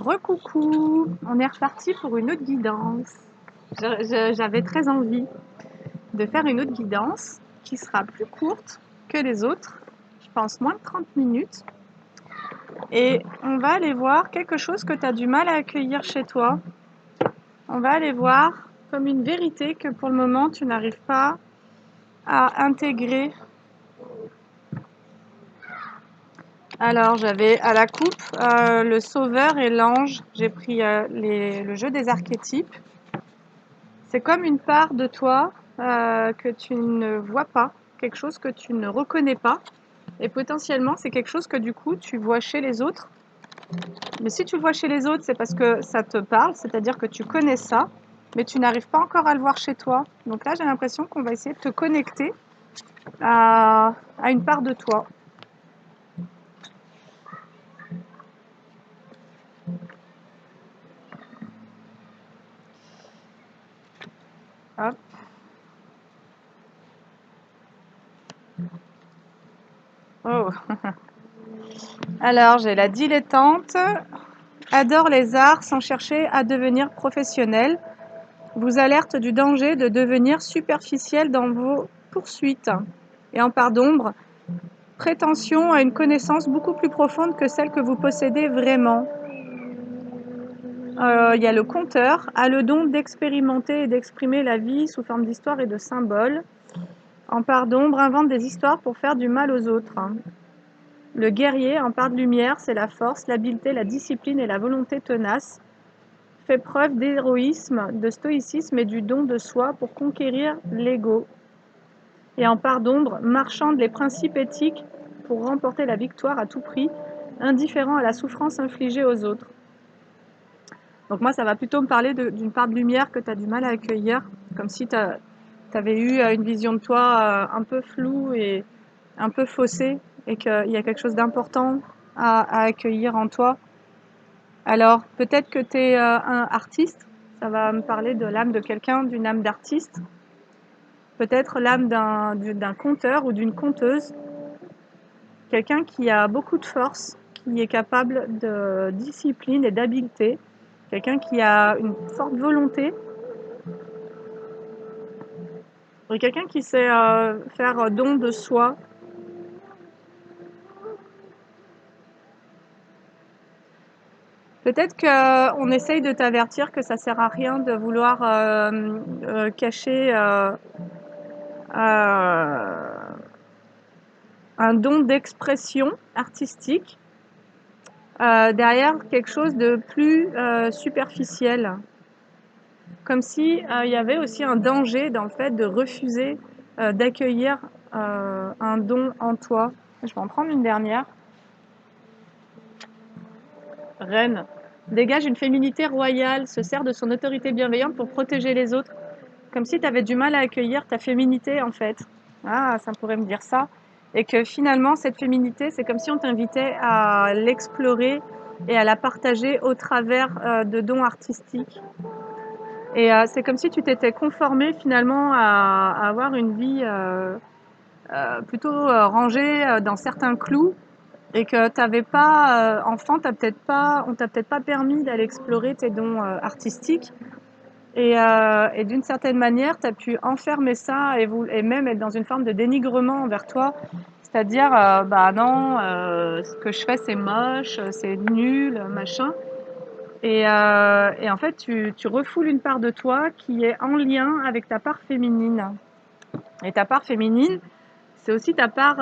Recoucou, on est reparti pour une autre guidance. J'avais très envie de faire une autre guidance qui sera plus courte que les autres, je pense moins de 30 minutes. Et on va aller voir quelque chose que tu as du mal à accueillir chez toi. On va aller voir comme une vérité que pour le moment tu n'arrives pas à intégrer. Alors j'avais à la coupe le sauveur et l'ange. J'ai pris le jeu des archétypes. C'est comme une part de toi que tu ne vois pas, quelque chose que tu ne reconnais pas. Et potentiellement, c'est quelque chose que du coup, tu vois chez les autres. Mais si tu le vois chez les autres, c'est parce que ça te parle, c'est-à-dire que tu connais ça, mais tu n'arrives pas encore à le voir chez toi. Donc là, j'ai l'impression qu'on va essayer de te connecter à une part de toi. Hop. Oh. Alors, j'ai la dilettante, adore les arts sans chercher à devenir professionnelle, vous alerte du danger de devenir superficiel dans vos poursuites. Et en part d'ombre, prétention à une connaissance beaucoup plus profonde que celle que vous possédez vraiment. Il y a le conteur, a le don d'expérimenter et d'exprimer la vie sous forme d'histoires et de symboles. En part d'ombre, invente des histoires pour faire du mal aux autres. Le guerrier, en part de lumière, c'est la force, l'habileté, la discipline et la volonté tenace. Fait preuve d'héroïsme, de stoïcisme et du don de soi pour conquérir l'ego. Et en part d'ombre, marchande les principes éthiques pour remporter la victoire à tout prix, indifférent à la souffrance infligée aux autres. Donc moi, ça va plutôt me parler d'une part de lumière que tu as du mal à accueillir, comme si tu avais eu une vision de toi un peu floue et un peu faussée, et qu'il y a quelque chose d'important à accueillir en toi. Alors, peut-être que tu es un artiste, ça va me parler de l'âme de quelqu'un, d'une âme d'artiste. Peut-être l'âme d'un conteur ou d'une conteuse. Quelqu'un qui a beaucoup de force, qui est capable de discipline et d'habileté. Quelqu'un qui a une forte volonté. Et quelqu'un qui sait faire don de soi. Peut-être qu'on essaye de t'avertir que ça sert à rien de vouloir cacher un don d'expression artistique derrière quelque chose de plus superficiel. Comme si il y avait aussi un danger dans le fait de refuser d'accueillir un don en toi. Je vais en prendre une dernière. Reine. Dégage une féminité royale, se sert de son autorité bienveillante pour protéger les autres. Comme si tu avais du mal à accueillir ta féminité, en fait. Ah, ça pourrait me dire ça. Et que finalement, cette féminité, c'est comme si on t'invitait à l'explorer et à la partager au travers de dons artistiques. Et c'est comme si tu t'étais conformé finalement à avoir une vie plutôt rangée dans certains clous, et que t'avais pas, enfant, on t'a peut-être pas permis d'aller explorer tes dons artistiques. Et d'une certaine manière, tu as pu enfermer ça et même être dans une forme de dénigrement envers toi. C'est-à-dire, bah non, ce que je fais, c'est moche, c'est nul, machin. Et en fait, tu refoules une part de toi qui est en lien avec ta part féminine. Et ta part féminine, c'est aussi ta part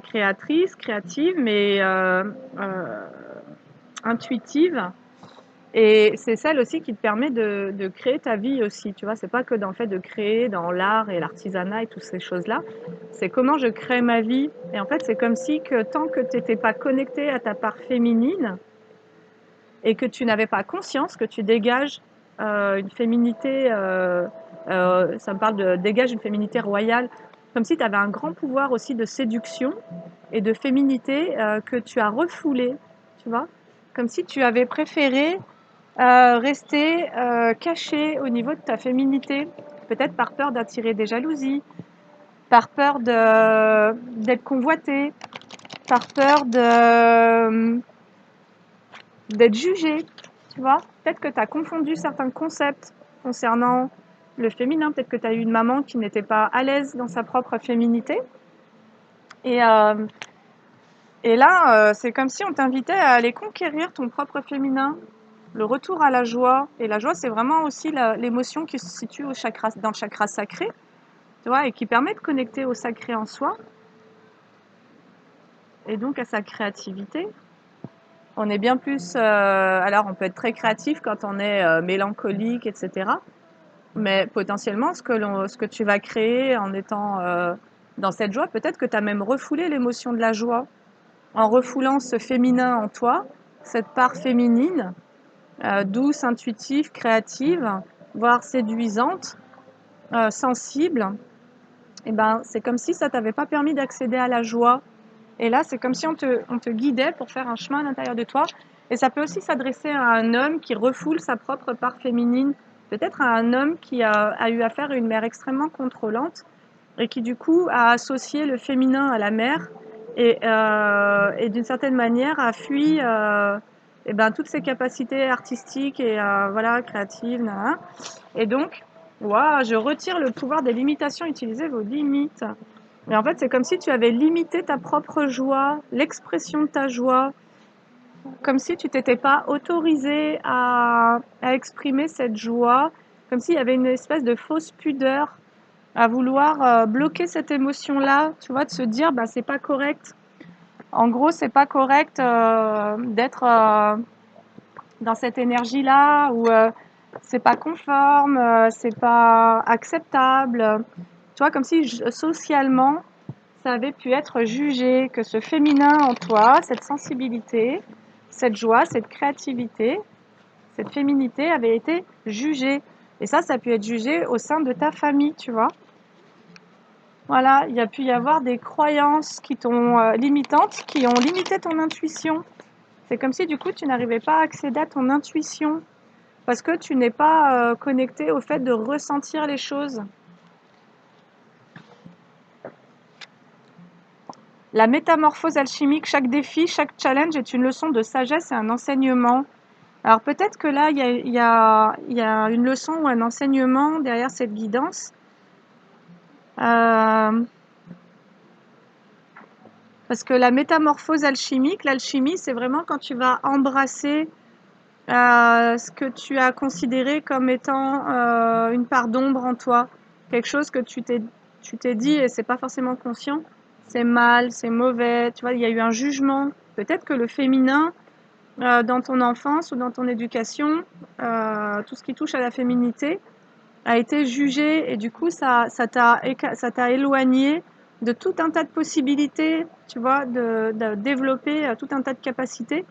créatrice, créative, mais intuitive. Et c'est celle aussi qui te permet de créer ta vie aussi, tu vois. C'est pas que dans le fait de créer dans l'art et l'artisanat et toutes ces choses-là. C'est comment je crée ma vie. Et en fait, c'est comme si que tant que tu n'étais pas connecté à ta part féminine et que tu n'avais pas conscience que tu dégages une féminité, ça me parle de dégage une féminité royale, comme si tu avais un grand pouvoir aussi de séduction et de féminité que tu as refoulé, tu vois. Comme si tu avais préféré rester caché au niveau de ta féminité, peut-être par peur d'attirer des jalousies, par peur d'être convoité, par peur d'être jugé, tu vois. Peut-être que tu as confondu certains concepts concernant le féminin, peut-être que tu as eu une maman qui n'était pas à l'aise dans sa propre féminité. Et, euh, et là, c'est comme si on t'invitait à aller conquérir ton propre féminin, le retour à la joie. Et la joie, c'est vraiment aussi l'émotion qui se situe dans le chakra sacré, tu vois, et qui permet de connecter au sacré en soi, et donc à sa créativité. On est bien plus... alors, on peut être très créatif quand on est mélancolique, etc. Mais potentiellement, ce que tu vas créer en étant dans cette joie, peut-être que tu as même refoulé l'émotion de la joie en refoulant ce féminin en toi, cette part féminine, douce, intuitive, créative, voire séduisante, sensible. Et ben, c'est comme si ça t'avait pas permis d'accéder à la joie. Et là, c'est comme si on te guidait pour faire un chemin à l'intérieur de toi. Et ça peut aussi s'adresser à un homme qui refoule sa propre part féminine, peut-être à un homme qui a eu affaire à une mère extrêmement contrôlante et qui du coup a associé le féminin à la mère et d'une certaine manière a fui et ben, toutes ses capacités artistiques et voilà, créatives. Nan. Et donc, waouh, je retire le pouvoir des limitations, utilisez vos limites. Mais en fait, c'est comme si tu avais limité ta propre joie, l'expression de ta joie, comme si tu t'étais pas autorisé à exprimer cette joie, comme s'il y avait une espèce de fausse pudeur à vouloir bloquer cette émotion-là, tu vois, de se dire, bah, c'est pas correct. En gros, c'est pas correct d'être dans cette énergie-là, ou c'est pas conforme, c'est pas acceptable. Tu vois, comme si socialement, ça avait pu être jugé, que ce féminin en toi, cette sensibilité, cette joie, cette créativité, cette féminité avait été jugée. Et ça a pu être jugé au sein de ta famille, tu vois. Voilà, il y a pu y avoir des croyances qui t'ont limitantes, qui ont limité ton intuition. C'est comme si du coup tu n'arrivais pas à accéder à ton intuition parce que tu n'es pas connecté au fait de ressentir les choses. La métamorphose alchimique, chaque défi, chaque challenge est une leçon de sagesse et un enseignement. Alors peut-être que là, il y a une leçon ou un enseignement derrière cette guidance. Parce que la métamorphose alchimique, l'alchimie, c'est vraiment quand tu vas embrasser ce que tu as considéré comme étant une part d'ombre en toi. Quelque chose que tu t'es dit, et c'est pas forcément conscient, c'est mal, c'est mauvais, tu vois, il y a eu un jugement. Peut-être que le féminin, dans ton enfance ou dans ton éducation, tout ce qui touche à la féminité, a été jugé et du coup ça t'a éloigné de tout un tas de possibilités, tu vois, de développer tout un tas de capacités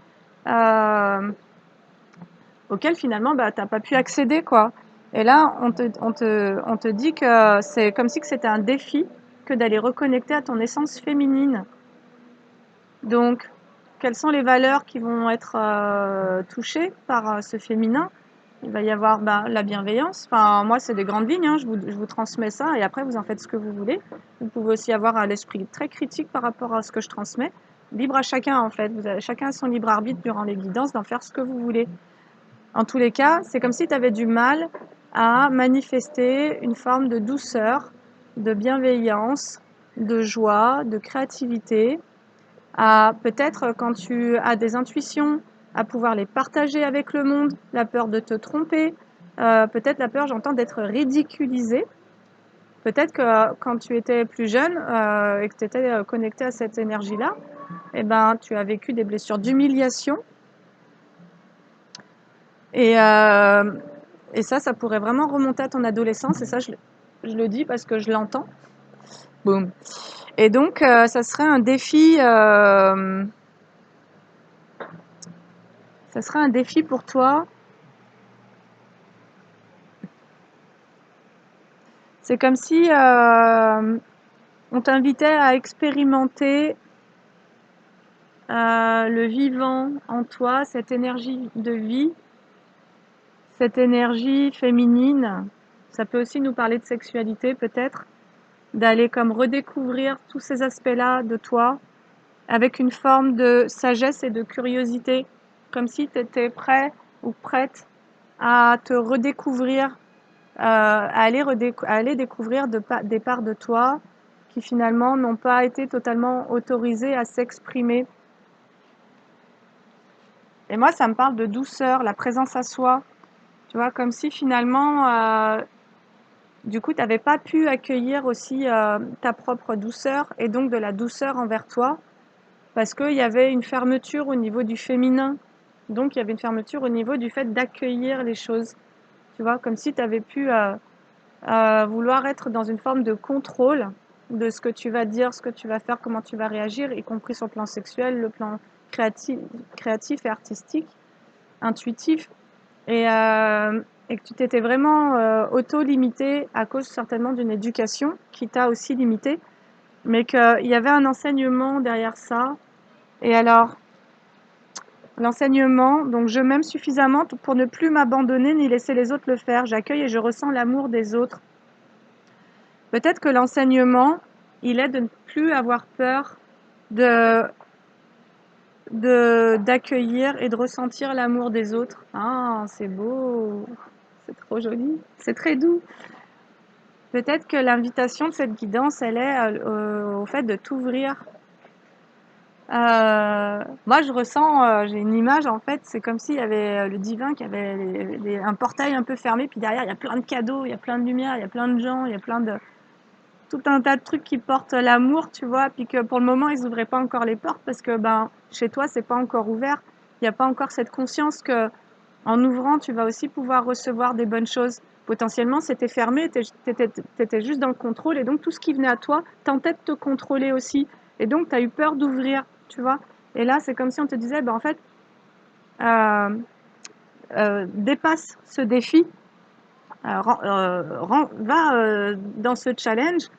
auxquelles finalement bah, t'as pas pu accéder quoi. Et là on te dit que c'est comme si que c'était un défi que d'aller reconnecter à ton essence féminine. Donc quelles sont les valeurs qui vont être touchées par ce féminin? Il va y avoir la bienveillance. Enfin, moi, c'est des grandes lignes. Hein. Je vous transmets ça et après, vous en faites ce que vous voulez. Vous pouvez aussi avoir l'esprit très critique par rapport à ce que je transmets. Libre à chacun, en fait. Chacun a son libre arbitre durant les guidances d'en faire ce que vous voulez. En tous les cas, c'est comme si tu avais du mal à manifester une forme de douceur, de bienveillance, de joie, de créativité, à peut-être quand tu as des intuitions, à pouvoir les partager avec le monde, la peur de te tromper, peut-être la peur, j'entends, d'être ridiculisé. Peut-être que quand tu étais plus jeune et que tu étais connecté à cette énergie-là, eh ben, tu as vécu des blessures d'humiliation. Et, euh, et ça pourrait vraiment remonter à ton adolescence. Et ça, je le dis parce que je l'entends. Boum. Et donc, ça serait un défi. Ça serait un défi pour toi. C'est comme si on t'invitait à expérimenter le vivant en toi, cette énergie de vie, cette énergie féminine. Ça peut aussi nous parler de sexualité peut-être, d'aller comme redécouvrir tous ces aspects-là de toi avec une forme de sagesse et de curiosité. comme si tu étais prêt ou prête à te redécouvrir, à aller découvrir des parts de toi qui finalement n'ont pas été totalement autorisées à s'exprimer. Et moi, ça me parle de douceur, la présence à soi, tu vois, comme si finalement, du coup, tu n'avais pas pu accueillir aussi ta propre douceur et donc de la douceur envers toi, parce qu'il y avait une fermeture au niveau du féminin. Donc, il y avait une fermeture au niveau du fait d'accueillir les choses. Tu vois, comme si tu avais pu vouloir être dans une forme de contrôle de ce que tu vas dire, ce que tu vas faire, comment tu vas réagir, y compris sur le plan sexuel, le plan créatif et artistique, intuitif. Et que tu t'étais vraiment auto-limité à cause certainement d'une éducation qui t'a aussi limité, mais qu'il y avait un enseignement derrière ça. Et alors, l'enseignement, donc je m'aime suffisamment pour ne plus m'abandonner ni laisser les autres le faire. J'accueille et je ressens l'amour des autres. Peut-être que l'enseignement, il est de ne plus avoir peur d'accueillir et de ressentir l'amour des autres. Ah, c'est beau, c'est trop joli, c'est très doux. Peut-être que l'invitation de cette guidance, elle est au fait de t'ouvrir. Moi, je ressens, j'ai une image en fait, c'est comme s'il y avait le divin qui avait un portail un peu fermé, puis derrière, il y a plein de cadeaux, il y a plein de lumière, il y a plein de gens, il y a tout un tas de trucs qui portent l'amour, tu vois, puis que pour le moment, ils ouvraient pas encore les portes parce que ben, chez toi, c'est pas encore ouvert. Il n'y a pas encore cette conscience que en ouvrant, tu vas aussi pouvoir recevoir des bonnes choses. Potentiellement, c'était fermé, tu étais juste dans le contrôle et donc tout ce qui venait à toi tentait de te contrôler aussi. Et donc, tu as eu peur d'ouvrir, tu vois. Et là, c'est comme si on te disait, ben, en fait, euh, dépasse ce défi, va dans ce challenge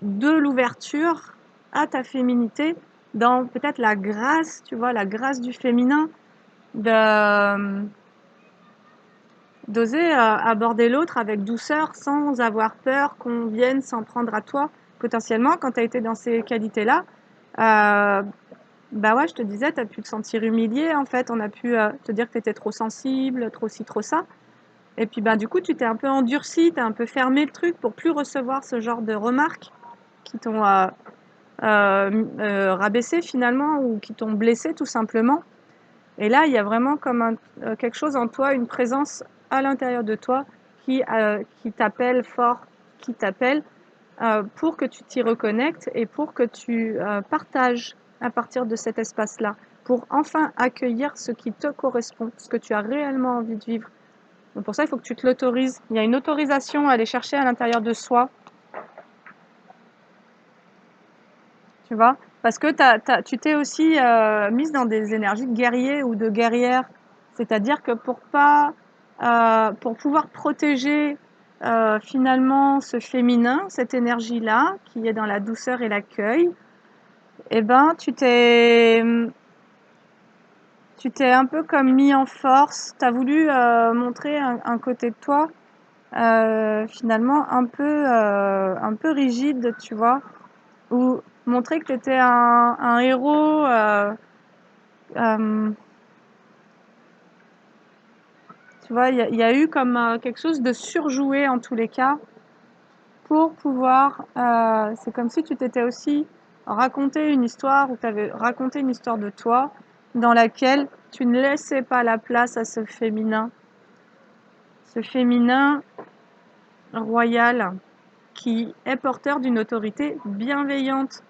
de l'ouverture à ta féminité, dans peut-être la grâce, tu vois, la grâce du féminin, d'oser aborder l'autre avec douceur sans avoir peur qu'on vienne s'en prendre à toi. Potentiellement, quand tu as été dans ces qualités-là, euh, bah ouais, je te disais, tu as pu te sentir humilié en fait, on a pu te dire que tu étais trop sensible, trop ci, trop ça. Et puis bah, du coup, tu t'es un peu endurci, tu as un peu fermé le truc pour plus recevoir ce genre de remarques qui t'ont rabaissé finalement ou qui t'ont blessé tout simplement. Et là, il y a vraiment comme quelque chose en toi, une présence à l'intérieur de toi qui t'appelle fort, qui t'appelle pour que tu t'y reconnectes et pour que tu partages à partir de cet espace-là, pour enfin accueillir ce qui te correspond, ce que tu as réellement envie de vivre. Donc pour ça, il faut que tu te l'autorises. Il y a une autorisation à aller chercher à l'intérieur de soi, tu vois, parce que tu t'es aussi mise dans des énergies de guerrier ou de guerrière. C'est-à-dire que pour pouvoir protéger finalement ce féminin, cette énergie-là, qui est dans la douceur et l'accueil, eh ben, tu t'es un peu comme mis en force. Tu as voulu montrer un côté de toi finalement un peu rigide, tu vois, ou montrer que tu étais un héros. Euh, Tu vois, il y a eu comme quelque chose de surjoué en tous les cas pour pouvoir. C'est comme si tu t'étais aussi raconté une histoire ou tu avais raconté une histoire de toi dans laquelle tu ne laissais pas la place à ce féminin royal qui est porteur d'une autorité bienveillante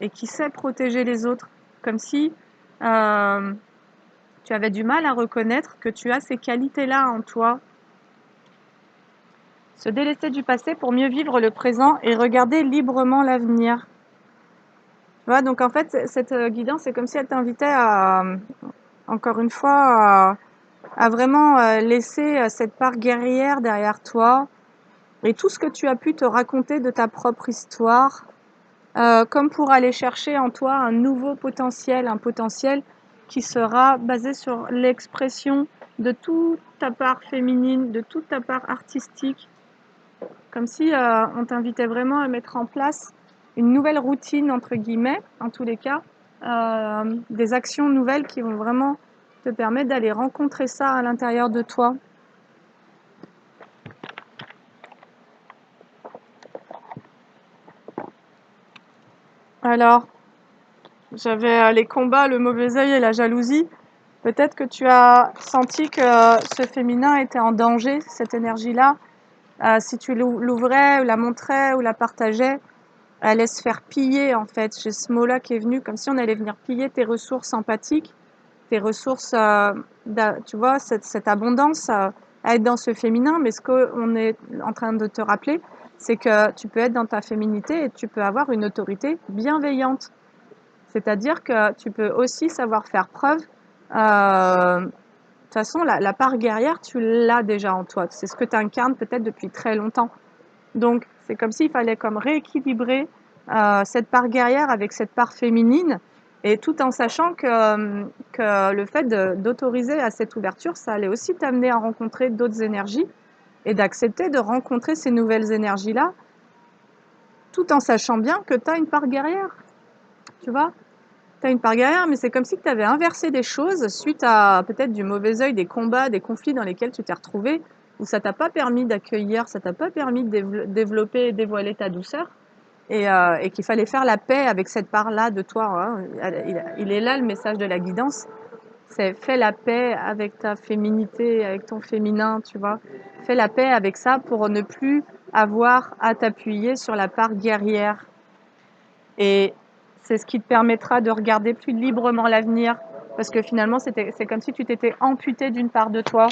et qui sait protéger les autres, comme si euh, tu avais du mal à reconnaître que tu as ces qualités-là en toi. Se délester du passé pour mieux vivre le présent et regarder librement l'avenir. Tu vois, donc en fait, cette guidance, c'est comme si elle t'invitait encore une fois, à vraiment laisser cette part guerrière derrière toi et tout ce que tu as pu te raconter de ta propre histoire, comme pour aller chercher en toi un potentiel qui sera basé sur l'expression de toute ta part féminine, de toute ta part artistique, comme si on t'invitait vraiment à mettre en place une nouvelle routine, entre guillemets, en tous les cas, des actions nouvelles qui vont vraiment te permet d'aller rencontrer ça à l'intérieur de toi. Alors, j'avais les combats, le mauvais œil et la jalousie. Peut-être que tu as senti que ce féminin était en danger, cette énergie-là. Si tu l'ouvrais, ou la montrais, ou la partageais, elle allait se faire piller, en fait. J'ai ce mot-là qui est venu, comme si on allait venir piller tes ressources empathiques, tes ressources, tu vois, cette abondance à être dans ce féminin. Mais ce qu'on est en train de te rappeler, c'est que tu peux être dans ta féminité et tu peux avoir une autorité bienveillante. C'est-à-dire que tu peux aussi savoir faire preuve. De toute façon, la part guerrière, tu l'as déjà en toi. C'est ce que tu incarnes peut-être depuis très longtemps. Donc, c'est comme s'il fallait comme rééquilibrer cette part guerrière avec cette part féminine, et tout en sachant que le fait d'autoriser à cette ouverture, ça allait aussi t'amener à rencontrer d'autres énergies et d'accepter de rencontrer ces nouvelles énergies-là, tout en sachant bien que tu as une part guerrière, tu vois. Tu as une part guerrière, mais c'est comme si tu avais inversé des choses suite à peut-être du mauvais œil, des combats, des conflits dans lesquels tu t'es retrouvé, où ça t'a pas permis d'accueillir, ça t'a pas permis de développer et dévoiler ta douceur, et qu'il fallait faire la paix avec cette part-là de toi. Hein. Il est là le message de la guidance, c'est fais la paix avec ta féminité, avec ton féminin, tu vois. Fais la paix avec ça pour ne plus avoir à t'appuyer sur la part guerrière. Et c'est ce qui te permettra de regarder plus librement l'avenir, parce que finalement, c'est comme si tu t'étais amputé d'une part de toi,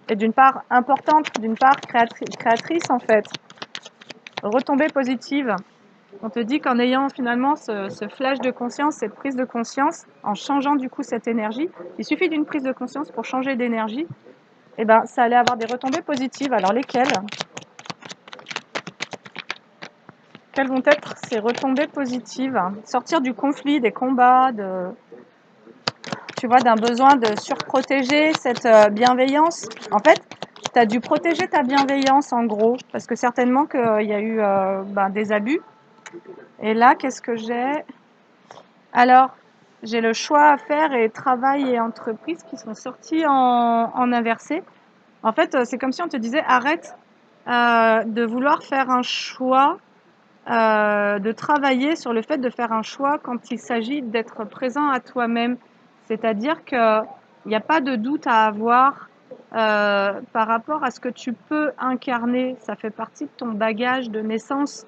et d'une part importante, d'une part créatrice en fait. Retombée positive. On te dit qu'en ayant finalement ce flash de conscience, cette prise de conscience, en changeant du coup cette énergie, il suffit d'une prise de conscience pour changer d'énergie, et ben ça allait avoir des retombées positives. Alors lesquelles? Quelles vont être ces retombées positives? Sortir du conflit, des combats, tu vois, d'un besoin de surprotéger cette bienveillance. En fait, tu as dû protéger ta bienveillance en gros, parce que certainement qu'il y a eu des abus. Et là, qu'est-ce que j'ai? Alors, j'ai le choix à faire et travail et entreprise qui sont sortis en inversé. En fait, c'est comme si on te disait arrête de vouloir faire un choix, de travailler sur le fait de faire un choix quand il s'agit d'être présent à toi-même. C'est-à-dire qu'il n'y a pas de doute à avoir par rapport à ce que tu peux incarner. Ça fait partie de ton bagage de naissance,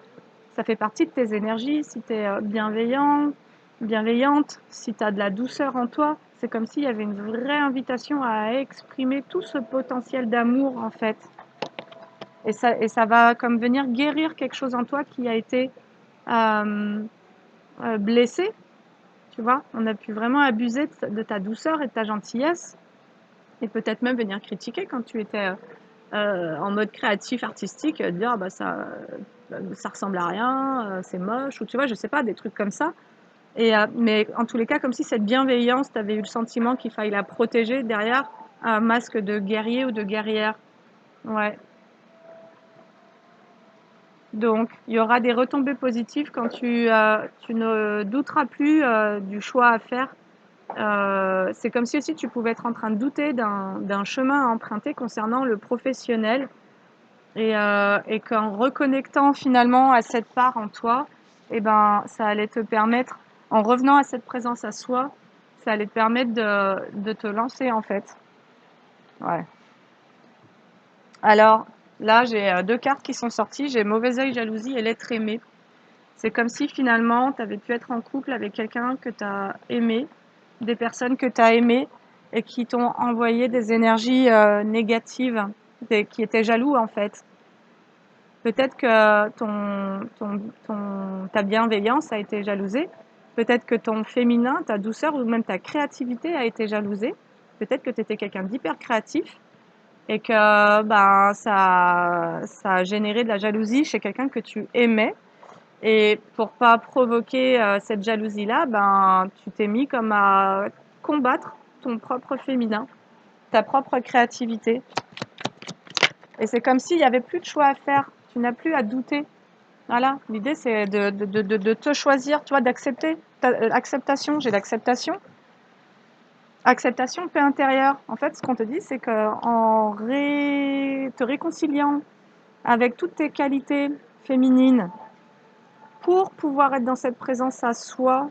ça fait partie de tes énergies. Si tu es bienveillante, si tu as de la douceur en toi, c'est comme s'il y avait une vraie invitation à exprimer tout ce potentiel d'amour en fait. Et ça va comme venir guérir quelque chose en toi qui a été blessé, tu vois. On a pu vraiment abuser de ta douceur et de ta gentillesse, et peut-être même venir critiquer quand tu étais en mode créatif, artistique, dire ah bah ça ressemble à rien, c'est moche, ou tu vois, je sais pas, des trucs comme ça. Mais en tous les cas, comme si cette bienveillance, tu avais eu le sentiment qu'il fallait la protéger derrière un masque de guerrier ou de guerrière. Ouais. Donc, il y aura des retombées positives quand tu ne douteras plus du choix à faire. C'est comme si aussi tu pouvais être en train de douter d'un chemin à emprunter concernant le professionnel, et qu'en reconnectant finalement à cette part en toi, eh ben, ça allait te permettre, en revenant à cette présence à soi, ça allait te permettre de te lancer en fait. Ouais. Alors là, j'ai deux cartes qui sont sorties. J'ai mauvais œil, jalousie et l'être aimé. C'est comme si finalement, tu avais pu être en couple avec quelqu'un que tu as aimé, des personnes que tu as aimées et qui t'ont envoyé des énergies négatives, qui étaient jaloux en fait. Peut-être que ta bienveillance a été jalousée. Peut-être que ton féminin, ta douceur ou même ta créativité a été jalousée. Peut-être que tu étais quelqu'un d'hyper créatif et que ça a généré de la jalousie chez quelqu'un que tu aimais. Et pour pas provoquer cette jalousie-là, tu t'es mis comme à combattre ton propre féminin, ta propre créativité. Et c'est comme s'il n'y avait plus de choix à faire. Tu n'as plus à douter. Voilà. L'idée, c'est de te choisir, tu vois, d'accepter. Acceptation, j'ai l'acceptation. Acceptation, paix intérieure. En fait, ce qu'on te dit, c'est qu'en te réconciliant avec toutes tes qualités féminines, pour pouvoir être dans cette présence à soi,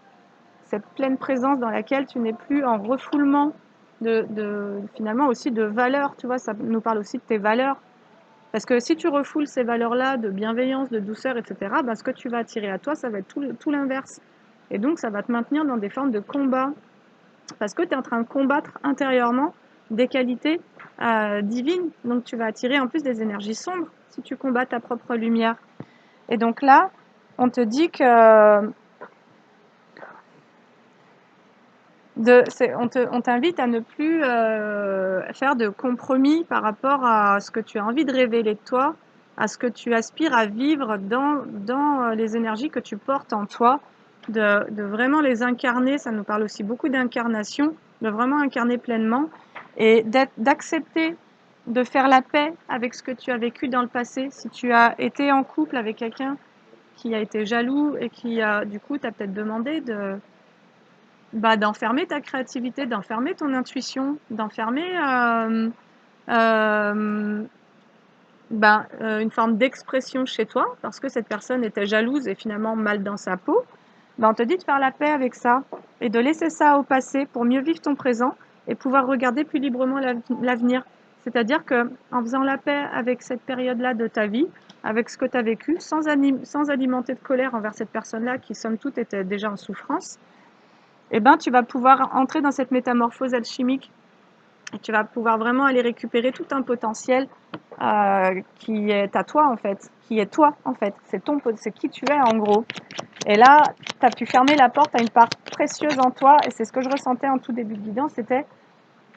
cette pleine présence dans laquelle tu n'es plus en refoulement finalement aussi de valeurs, tu vois, ça nous parle aussi de tes valeurs. Parce que si tu refoules ces valeurs-là de bienveillance, de douceur, etc., ben, ce que tu vas attirer à toi, ça va être tout l'inverse. Et donc, ça va te maintenir dans des formes de combat. Parce que tu es en train de combattre intérieurement des qualités divines. Donc, tu vas attirer en plus des énergies sombres si tu combats ta propre lumière. Et donc là, on te dit que on t'invite à ne plus faire de compromis par rapport à ce que tu as envie de révéler de toi, à ce que tu aspires à vivre dans les énergies que tu portes en toi, de vraiment les incarner. Ça nous parle aussi beaucoup d'incarnation, de vraiment incarner pleinement et d'accepter de faire la paix avec ce que tu as vécu dans le passé. Si tu as été en couple avec quelqu'un qui a été jaloux et qui a, du coup, t'as peut-être demandé d'enfermer ta créativité, d'enfermer ton intuition, d'enfermer une forme d'expression chez toi, parce que cette personne était jalouse et finalement mal dans sa peau. On te dit de faire la paix avec ça et de laisser ça au passé pour mieux vivre ton présent et pouvoir regarder plus librement l'avenir. C'est-à-dire que en faisant la paix avec cette période-là de ta vie, avec ce que tu as vécu, sans alimenter de colère envers cette personne-là qui, somme toute, était déjà en souffrance, eh ben, tu vas pouvoir entrer dans cette métamorphose alchimique et tu vas pouvoir vraiment aller récupérer tout un potentiel qui est à toi en fait, qui est toi en fait, c'est qui tu es en gros. Et là, tu as pu fermer la porte à une part précieuse en toi et c'est ce que je ressentais en tout début de guidance, c'était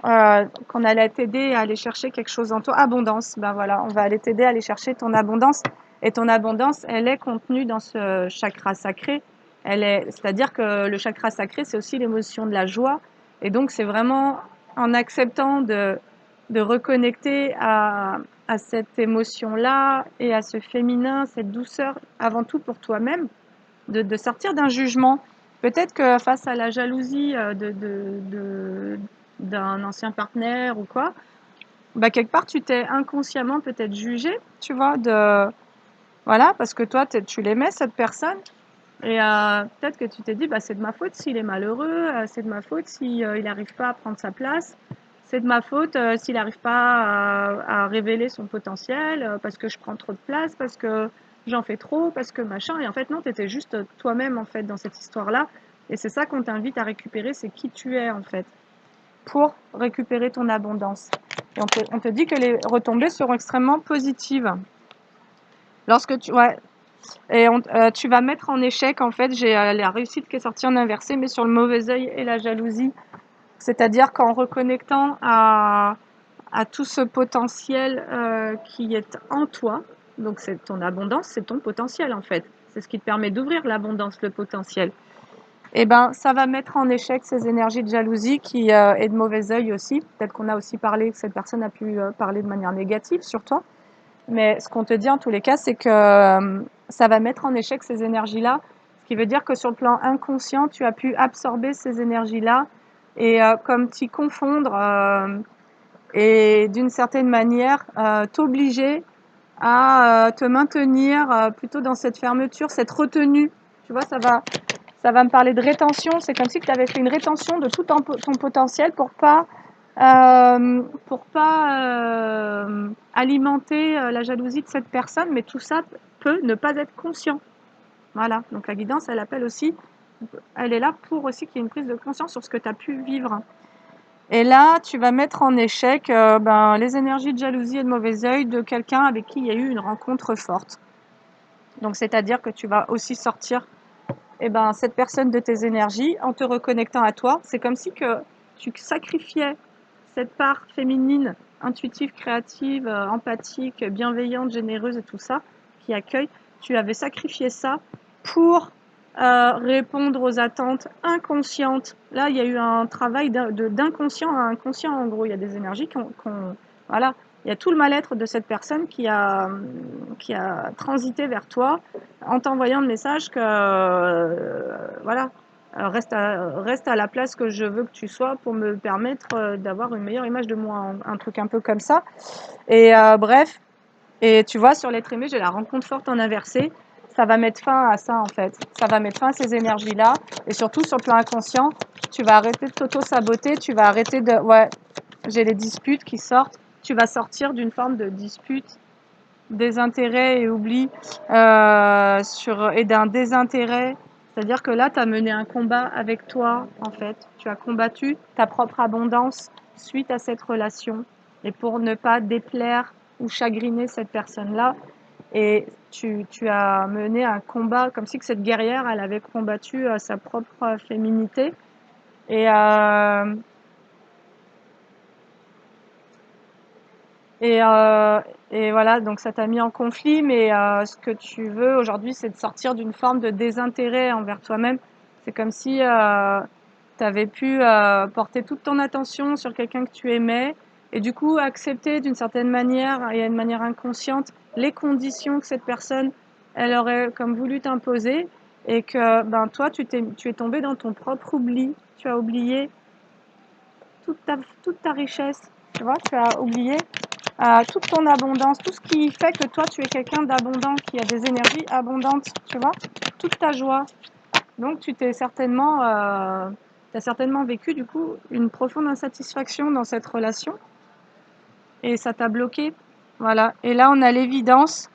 qu'on allait t'aider à aller chercher quelque chose en toi. Abondance, ben voilà, on va aller t'aider à aller chercher ton abondance. Et ton abondance, elle est contenue dans ce chakra sacré. C'est-à-dire que le chakra sacré, c'est aussi l'émotion de la joie. Et donc, c'est vraiment en acceptant de reconnecter à cette émotion-là et à ce féminin, cette douceur, avant tout pour toi-même, de sortir d'un jugement. Peut-être que face à la jalousie d'un ancien partenaire ou quoi, bah quelque part tu t'es inconsciemment peut-être jugé, tu vois, voilà, parce que toi tu l'aimais cette personne et peut-être que tu t'es dit bah c'est de ma faute s'il est malheureux, c'est de ma faute si il n'arrive pas à prendre sa place, c'est de ma faute s'il n'arrive pas à révéler son potentiel parce que je prends trop de place, parce que j'en fais trop, parce que machin. Et en fait non, tu étais juste toi-même en fait dans cette histoire-là. Et c'est ça qu'on t'invite à récupérer, c'est qui tu es en fait, pour récupérer ton abondance. Et on te dit que les retombées seront extrêmement positives. Lorsque tu vas mettre en échec, en fait, j'ai la réussite qui est sortie en inversé, mais sur le mauvais œil et la jalousie. C'est-à-dire qu'en reconnectant à tout ce potentiel qui est en toi, donc c'est ton abondance, c'est ton potentiel en fait. C'est ce qui te permet d'ouvrir l'abondance, le potentiel. Et ben, ça va mettre en échec ces énergies de jalousie et de mauvais œil aussi. Peut-être qu'on a aussi parlé, que cette personne a pu parler de manière négative sur toi. Mais ce qu'on te dit en tous les cas, c'est que ça va mettre en échec ces énergies-là. Ce qui veut dire que sur le plan inconscient, tu as pu absorber ces énergies-là et comme t'y confondre et d'une certaine manière t'obliger à te maintenir plutôt dans cette fermeture, cette retenue. Tu vois, ça va me parler de rétention. C'est comme si tu avais fait une rétention de tout ton potentiel pour pas alimenter la jalousie de cette personne, mais tout ça peut ne pas être conscient. Voilà, donc la guidance, elle est là pour aussi qu'il y ait une prise de conscience sur ce que tu as pu vivre. Et là, tu vas mettre en échec les énergies de jalousie et de mauvais œil de quelqu'un avec qui il y a eu une rencontre forte. Donc, c'est-à-dire que tu vas aussi sortir cette personne de tes énergies en te reconnectant à toi. C'est comme si que tu sacrifiais cette part féminine, intuitive, créative, empathique, bienveillante, généreuse et tout ça, qui accueille. Tu avais sacrifié ça pour répondre aux attentes inconscientes. Là, il y a eu un travail d'inconscient à inconscient, en gros. Il y a des énergies voilà. Il y a tout le mal-être de cette personne qui a transité vers toi en t'envoyant le message que, voilà, reste à la place que je veux que tu sois pour me permettre d'avoir une meilleure image de moi, un truc un peu comme ça. Et bref, et tu vois, sur l'être aimé, j'ai la rencontre forte en inversé. Ça va mettre fin à ça, en fait. Ça va mettre fin à ces énergies-là. Et surtout, sur le plan inconscient, tu vas arrêter de t'auto-saboter. Tu vas arrêter de... Ouais, j'ai les disputes qui sortent. Tu vas sortir d'une forme de dispute, désintérêt et oubli, et d'un désintérêt. C'est-à-dire que là, tu as mené un combat avec toi, en fait. Tu as combattu ta propre abondance suite à cette relation. Et pour ne pas déplaire ou chagriner cette personne-là, et tu as mené un combat comme si que cette guerrière, elle avait combattu sa propre féminité. Et, euh, et, euh, et voilà, donc ça t'a mis en conflit, mais ce que tu veux aujourd'hui, c'est de sortir d'une forme de désintérêt envers toi-même. C'est comme si tu avais pu porter toute ton attention sur quelqu'un que tu aimais et du coup accepter d'une certaine manière et d'une manière inconsciente les conditions que cette personne elle aurait comme voulu t'imposer et que ben toi tu es tombé dans ton propre oubli. Tu as oublié toute ta richesse, tu vois, tu as oublié toute ton abondance, tout ce qui fait que toi tu es quelqu'un d'abondant, qui a des énergies abondantes, tu vois, toute ta joie. Donc tu as certainement vécu du coup une profonde insatisfaction dans cette relation et ça t'a bloqué. Voilà. Et là on a l'évidence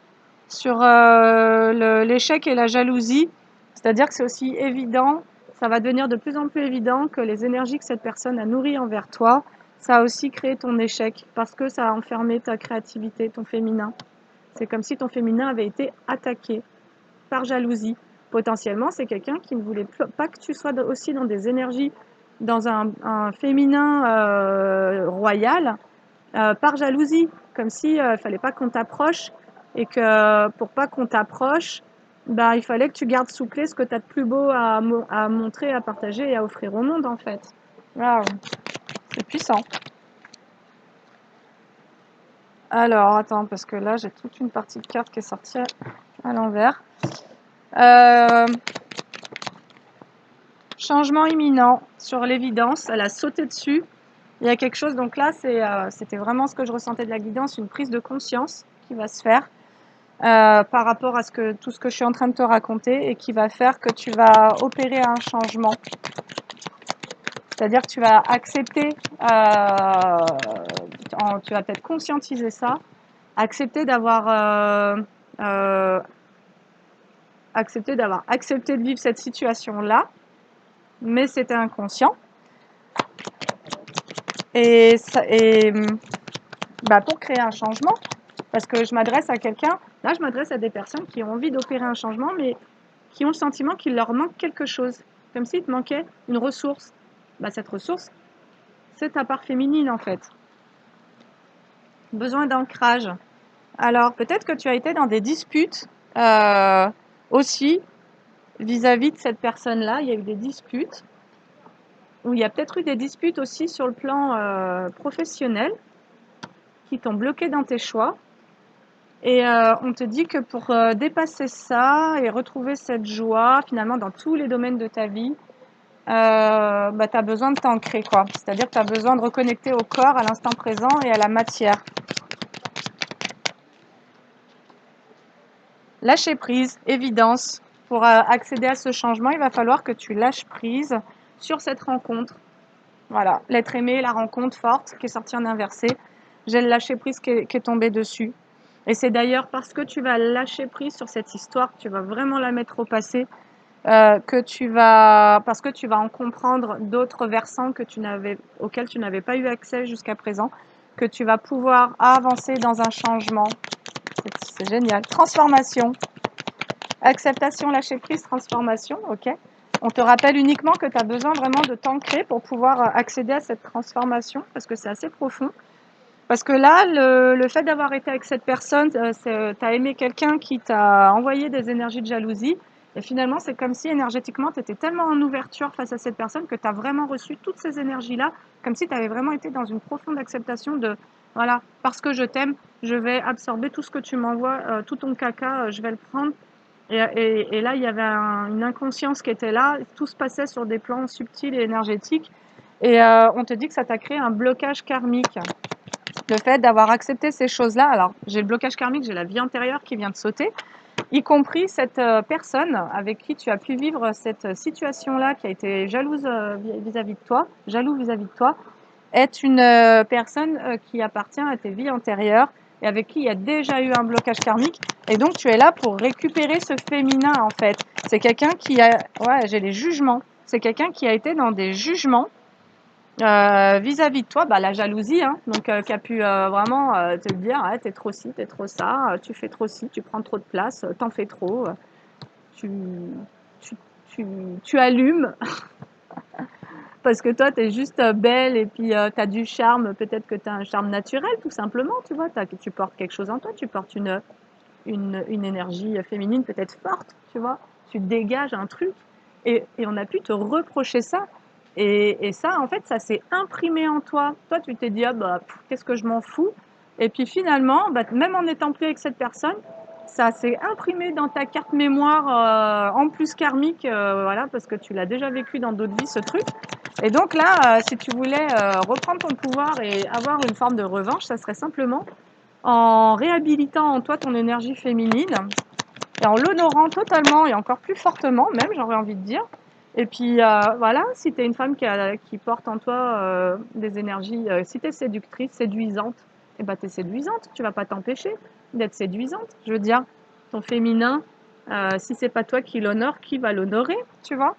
sur l'échec et la jalousie, c'est-à-dire que c'est aussi évident, ça va devenir de plus en plus évident que les énergies que cette personne a nourries envers toi, ça a aussi créé ton échec parce que ça a enfermé ta créativité, ton féminin. C'est comme si ton féminin avait été attaqué par jalousie. Potentiellement, c'est quelqu'un qui ne voulait pas que tu sois aussi dans des énergies, dans un féminin royal, par jalousie, comme si il fallait pas qu'on t'approche et que pour pas qu'on t'approche, bah, il fallait que tu gardes sous clé ce que tu as de plus beau à montrer, à partager et à offrir au monde en fait. Waouh, c'est puissant. Alors, attends, parce que là, j'ai toute une partie de carte qui est sortie à l'envers. Euh, Changement imminent sur l'évidence, elle a sauté dessus. Il y a quelque chose, donc là, c'était vraiment ce que je ressentais de la guidance, une prise de conscience qui va se faire par rapport à tout ce que je suis en train de te raconter et qui va faire que tu vas opérer un changement. C'est-à-dire que tu vas accepter, tu vas peut-être conscientiser ça, accepter euh, d'avoir accepté de vivre cette situation-là, mais c'était inconscient. Et pour créer un changement, parce que je m'adresse à quelqu'un, là je m'adresse à des personnes qui ont envie d'opérer un changement, mais qui ont le sentiment qu'il leur manque quelque chose, comme s'il te manquait une ressource. Cette ressource, c'est ta part féminine en fait. Besoin d'ancrage. Alors peut-être que tu as été dans des disputes aussi vis-à-vis de cette personne-là. Il y a eu des disputes, ou il y a peut-être eu des disputes aussi sur le plan professionnel qui t'ont bloqué dans tes choix. Et on te dit que pour dépasser ça et retrouver cette joie, finalement, dans tous les domaines de ta vie, tu as besoin de t'ancrer, quoi. C'est-à-dire que tu as besoin de reconnecter au corps, à l'instant présent et à la matière. Lâcher prise, évidence. Pour accéder à ce changement, il va falloir que tu lâches prise sur cette rencontre. Voilà, l'être aimé, la rencontre forte qui est sortie en inversé. J'ai le lâcher prise qui est tombé dessus. Et c'est d'ailleurs parce que tu vas lâcher prise sur cette histoire, que tu vas vraiment la mettre au passé, parce que tu vas en comprendre d'autres versants auxquels tu n'avais pas eu accès jusqu'à présent, que tu vas pouvoir avancer dans un changement. C'est génial. Transformation. Acceptation, lâcher prise, transformation, ok. On te rappelle uniquement que tu as besoin vraiment de t'ancrer pour pouvoir accéder à cette transformation, parce que c'est assez profond. Parce que là, le fait d'avoir été avec cette personne, tu as aimé quelqu'un qui t'a envoyé des énergies de jalousie, et finalement, c'est comme si énergétiquement, tu étais tellement en ouverture face à cette personne que tu as vraiment reçu toutes ces énergies-là, comme si tu avais vraiment été dans une profonde acceptation de, voilà, parce que je t'aime, je vais absorber tout ce que tu m'envoies, tout ton caca, je vais le prendre, Et là, il y avait une inconscience qui était là. Tout se passait sur des plans subtils et énergétiques. Et on te dit que ça t'a créé un blocage karmique. Le fait d'avoir accepté ces choses-là. Alors, j'ai le blocage karmique, j'ai la vie antérieure qui vient de sauter, y compris cette personne avec qui tu as pu vivre cette situation-là, qui a été jalouse vis-à-vis de toi, jaloux vis-à-vis de toi, est une personne qui appartient à tes vies antérieures et avec qui il y a déjà eu un blocage karmique. Et donc, tu es là pour récupérer ce féminin, en fait. C'est quelqu'un qui a... Ouais, j'ai les jugements. C'est quelqu'un qui a été dans des jugements vis-à-vis de toi, bah, la jalousie, hein, donc qui a pu vraiment te dire, ah, t'es trop ci, t'es trop ça, tu fais trop ci, tu prends trop de place, t'en fais trop, tu, tu, tu allumes parce que toi, t'es juste belle et puis t'as du charme, peut-être que t'as un charme naturel, tout simplement, tu vois, tu portes quelque chose en toi, tu portes une énergie féminine peut-être forte, tu vois, tu dégages un truc et on a pu te reprocher ça. Et ça, en fait, ça s'est imprimé en toi. Toi, tu t'es dit, ah bah, qu'est-ce que je m'en fous? Et puis finalement, bah, même en n'étant plus avec cette personne, ça s'est imprimé dans ta carte mémoire, en plus karmique, voilà, parce que tu l'as déjà vécu dans d'autres vies, ce truc. Et donc là, si tu voulais reprendre ton pouvoir et avoir une forme de revanche, ça serait simplement en réhabilitant en toi ton énergie féminine et en l'honorant totalement et encore plus fortement même, j'aurais envie de dire. Et puis voilà, si tu es une femme qui porte en toi des énergies, si tu es séductrice, séduisante, et ben tu es séduisante, tu vas pas t'empêcher d'être séduisante. Je veux dire, ton féminin, si c'est pas toi qui l'honore, qui va l'honorer, tu vois?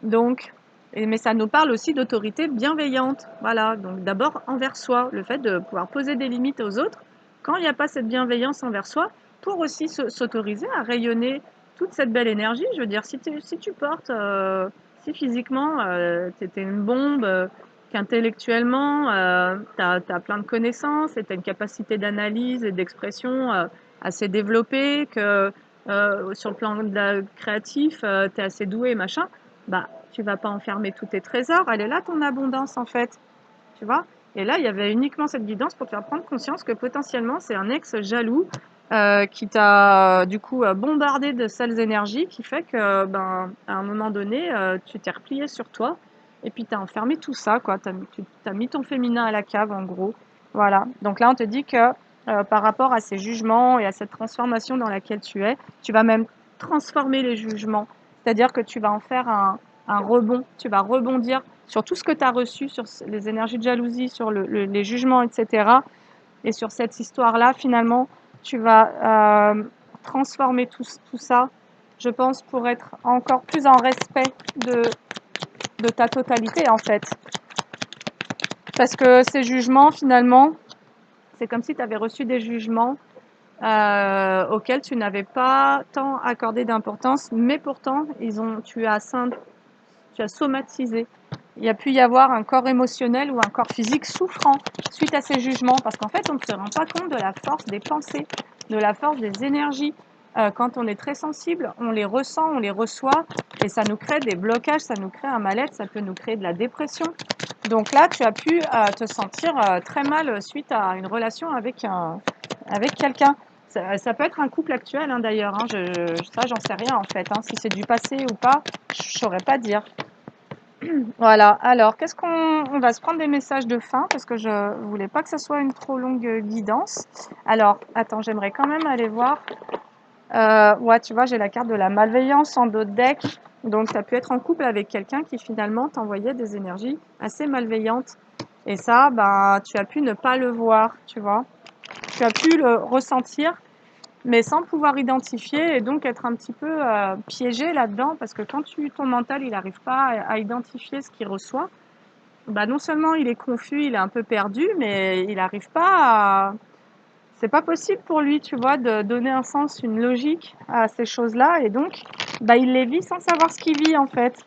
Donc, mais ça nous parle aussi d'autorité bienveillante. Voilà, donc d'abord envers soi, le fait de pouvoir poser des limites aux autres quand il n'y a pas cette bienveillance envers soi, pour aussi s'autoriser à rayonner toute cette belle énergie. Je veux dire, si tu portes, si physiquement, tu étais une bombe, qu'intellectuellement, tu as plein de connaissances et tu as une capacité d'analyse et d'expression assez développée, que sur le plan créatif, tu es assez doué, machin, bah, tu vas pas enfermer tous tes trésors. Elle est là, ton abondance, en fait. Tu vois? Et là, il y avait uniquement cette guidance pour te faire prendre conscience que potentiellement, c'est un ex jaloux qui t'a du coup bombardé de sales énergies qui fait que, ben, à un moment donné, tu t'es replié sur toi et puis tu as enfermé tout ça, quoi. Tu as mis ton féminin à la cave, en gros. Voilà. Donc là, on te dit que par rapport à ces jugements et à cette transformation dans laquelle tu vas même transformer les jugements. C'est-à-dire que tu vas en faire un rebond. Tu vas rebondir sur tout ce que tu as reçu, sur les énergies de jalousie, sur les jugements, etc. Et sur cette histoire-là, finalement, tu vas transformer tout ça, je pense, pour être encore plus en respect de ta totalité, en fait. Parce que ces jugements, finalement, c'est comme si tu avais reçu des jugements auxquels tu n'avais pas tant accordé d'importance, mais pourtant, tu as somatisé. Il y a pu y avoir un corps émotionnel ou un corps physique souffrant suite à ces jugements, parce qu'en fait, on ne se rend pas compte de la force des pensées, de la force des énergies. Quand on est très sensible, on les ressent, on les reçoit, et ça nous crée des blocages, ça nous crée un mal-être, ça peut nous créer de la dépression. Donc là, tu as pu te sentir très mal suite à une relation avec quelqu'un. Ça peut être un couple actuel, hein, d'ailleurs. Hein, ça, j'en sais rien en fait. Hein, si c'est du passé ou pas, je ne saurais pas dire. Voilà, alors qu'est-ce on va se prendre des messages de fin parce que je voulais pas que ça soit une trop longue guidance. Alors, attends, j'aimerais quand même aller voir. Ouais, tu vois, j'ai la carte de la malveillance en dos de deck. Donc, tu as pu être en couple avec quelqu'un qui finalement t'envoyait des énergies assez malveillantes. Et ça, ben, tu as pu ne pas le voir, tu vois. Tu as pu le ressentir, mais sans pouvoir identifier et donc être un petit peu piégé là-dedans parce que quand ton mental il n'arrive pas à identifier ce qu'il reçoit, bah non seulement il est confus, il est un peu perdu, mais il n'arrive pas à... C'est pas possible pour lui, tu vois, de donner un sens, une logique à ces choses-là et donc bah, il les vit sans savoir ce qu'il vit en fait.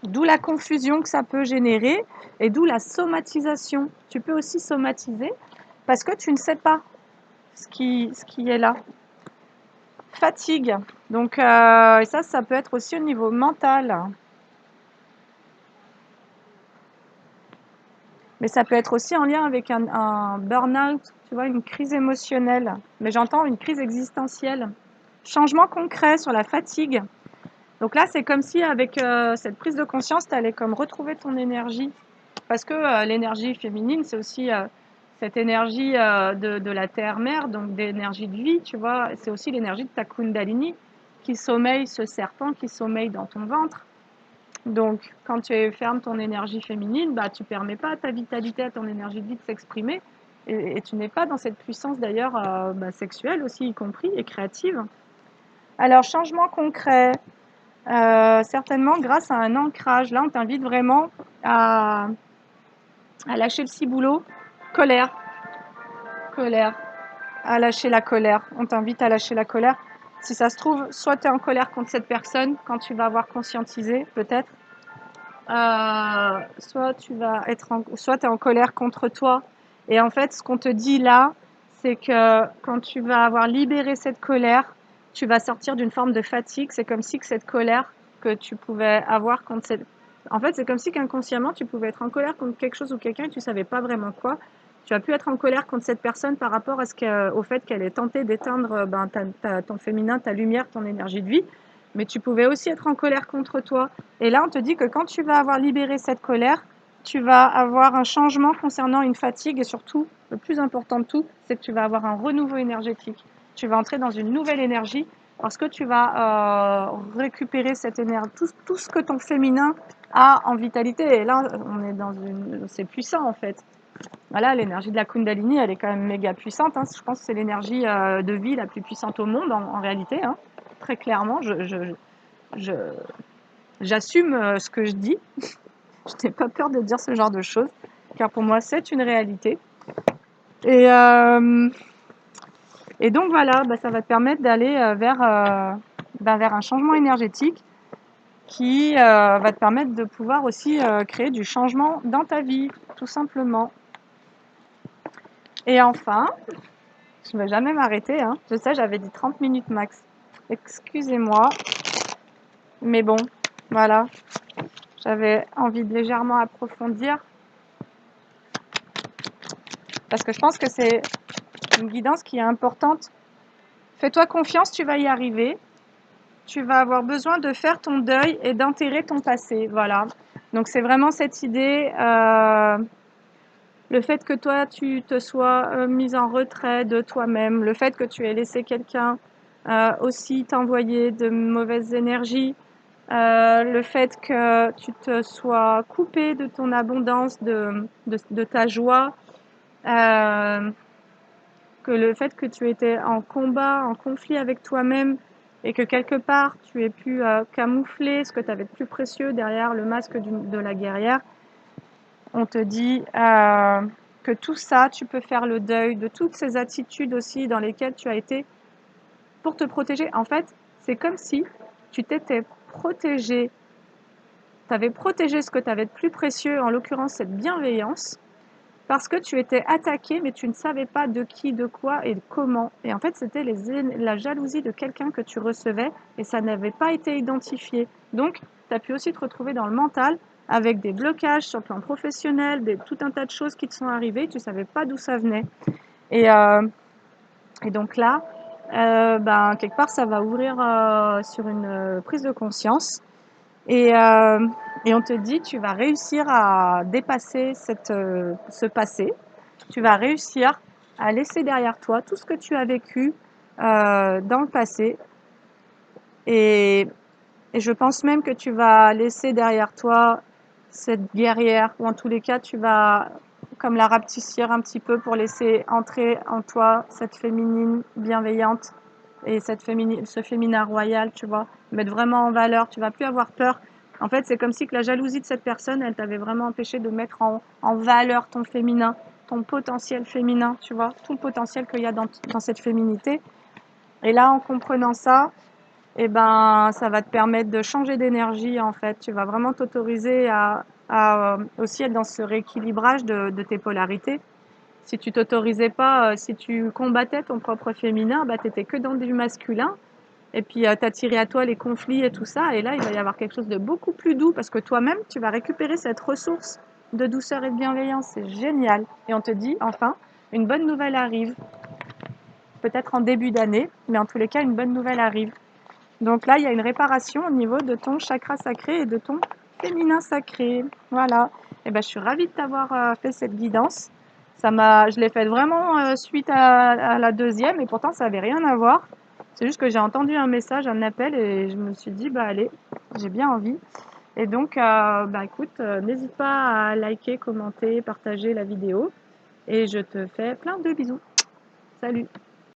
D'où la confusion que ça peut générer et d'où la somatisation. Tu peux aussi somatiser parce que tu ne sais pas ce qui est là. Fatigue. Donc, et ça peut être aussi au niveau mental. Mais ça peut être aussi en lien avec un burn-out, tu vois, une crise émotionnelle. Mais j'entends une crise existentielle. Changement concret sur la fatigue. Donc là, c'est comme si avec cette prise de conscience, tu allais comme retrouver ton énergie. Parce que l'énergie féminine, c'est aussi cette énergie de la terre-mère, donc d'énergie de vie, tu vois. C'est aussi l'énergie de ta Kundalini qui sommeille, ce serpent qui sommeille dans ton ventre. Donc, quand tu fermes ton énergie féminine, bah, tu ne permets pas à ta vitalité, à ton énergie de vie de s'exprimer. Et tu n'es pas dans cette puissance d'ailleurs sexuelle aussi, y compris, et créative. Alors, changement concret, certainement grâce à un ancrage. Là, on t'invite vraiment à lâcher le ciboulot. Colère, colère, à lâcher la colère. On t'invite à lâcher la colère. Si ça se trouve, soit tu es en colère contre cette personne quand tu vas avoir conscientisé, peut-être. Soit tu vas soit tu es en colère contre toi. Et en fait, ce qu'on te dit là, c'est que quand tu vas avoir libéré cette colère, tu vas sortir d'une forme de fatigue. C'est comme si que cette colère que tu pouvais avoir contre cette... En fait, c'est comme si qu'inconsciemment, tu pouvais être en colère contre quelque chose ou quelqu'un et tu savais pas vraiment quoi. Tu as pu être en colère contre cette personne par rapport à au fait qu'elle ait tenté d'éteindre ton féminin, ta lumière, ton énergie de vie. Mais tu pouvais aussi être en colère contre toi. Et là, on te dit que quand tu vas avoir libéré cette colère, tu vas avoir un changement concernant une fatigue et surtout, le plus important de tout, c'est que tu vas avoir un renouveau énergétique. Tu vas entrer dans une nouvelle énergie parce que tu vas récupérer cette énergie, tout ce que ton féminin a en vitalité. Et là, on est c'est puissant en fait. Voilà, l'énergie de la Kundalini, elle est quand même méga puissante. Hein. Je pense que c'est l'énergie de vie la plus puissante au monde en réalité. Hein. Très clairement, j'assume ce que je dis. Je n'ai pas peur de dire ce genre de choses, car pour moi, c'est une réalité. Et, euh, et donc voilà, ça va te permettre d'aller vers un changement énergétique qui va te permettre de pouvoir aussi créer du changement dans ta vie, tout simplement. Et enfin, je ne vais jamais m'arrêter. Hein. Je sais, j'avais dit 30 minutes max. Excusez-moi. Mais bon, voilà. J'avais envie de légèrement approfondir. Parce que je pense que c'est une guidance qui est importante. Fais-toi confiance, tu vas y arriver. Tu vas avoir besoin de faire ton deuil et d'enterrer ton passé. Voilà. Donc c'est vraiment cette idée, le fait que toi, tu te sois mise en retrait de toi-même, le fait que tu aies laissé quelqu'un aussi t'envoyer de mauvaises énergies, le fait que tu te sois coupé de ton abondance, de ta joie, que le fait que tu étais en combat, en conflit avec toi-même et que quelque part tu aies pu camoufler ce que tu avais de plus précieux derrière le masque de la guerrière, on te dit que tout ça, tu peux faire le deuil de toutes ces attitudes aussi dans lesquelles tu as été pour te protéger. En fait, c'est comme si tu t'étais protégé, tu avais protégé ce que tu avais de plus précieux, en l'occurrence cette bienveillance, parce que tu étais attaqué, mais tu ne savais pas de qui, de quoi et de comment. Et en fait, c'était la jalousie de quelqu'un que tu recevais et ça n'avait pas été identifié. Donc, tu as pu aussi te retrouver dans le mental avec des blocages sur le plan professionnel, tout un tas de choses qui te sont arrivées, tu ne savais pas d'où ça venait. Et, euh, et donc là, quelque part, ça va ouvrir sur une prise de conscience. Et, euh, et on te dit, tu vas réussir à dépasser ce passé. Tu vas réussir à laisser derrière toi tout ce que tu as vécu dans le passé. Et, et je pense même que tu vas laisser derrière toi cette guerrière, ou en tous les cas, tu vas comme la rapetissir un petit peu pour laisser entrer en toi cette féminine bienveillante et ce féminin royal, tu vois, mettre vraiment en valeur. Tu vas plus avoir peur. En fait, c'est comme si que la jalousie de cette personne, elle t'avait vraiment empêché de mettre en valeur ton féminin, ton potentiel féminin, tu vois, tout le potentiel qu'il y a dans cette féminité. Et là, en comprenant ça, ça va te permettre de changer d'énergie, en fait. Tu vas vraiment t'autoriser à aussi être dans ce rééquilibrage de tes polarités. Si tu t'autorisais pas, si tu combattais ton propre féminin, tu étais que dans du masculin. Et puis, tu attirais à toi les conflits et tout ça. Et là, il va y avoir quelque chose de beaucoup plus doux parce que toi-même, tu vas récupérer cette ressource de douceur et de bienveillance, c'est génial. Et on te dit, enfin, une bonne nouvelle arrive. Peut-être en début d'année, mais en tous les cas, une bonne nouvelle arrive. Donc là, il y a une réparation au niveau de ton chakra sacré et de ton féminin sacré. Voilà. Et ben, je suis ravie de t'avoir fait cette guidance. Je l'ai faite vraiment suite à la deuxième, et pourtant ça n'avait rien à voir. C'est juste que j'ai entendu un message, un appel, et je me suis dit, bah allez, j'ai bien envie. Et donc, bah écoute, n'hésite pas à liker, commenter, partager la vidéo, et je te fais plein de bisous. Salut!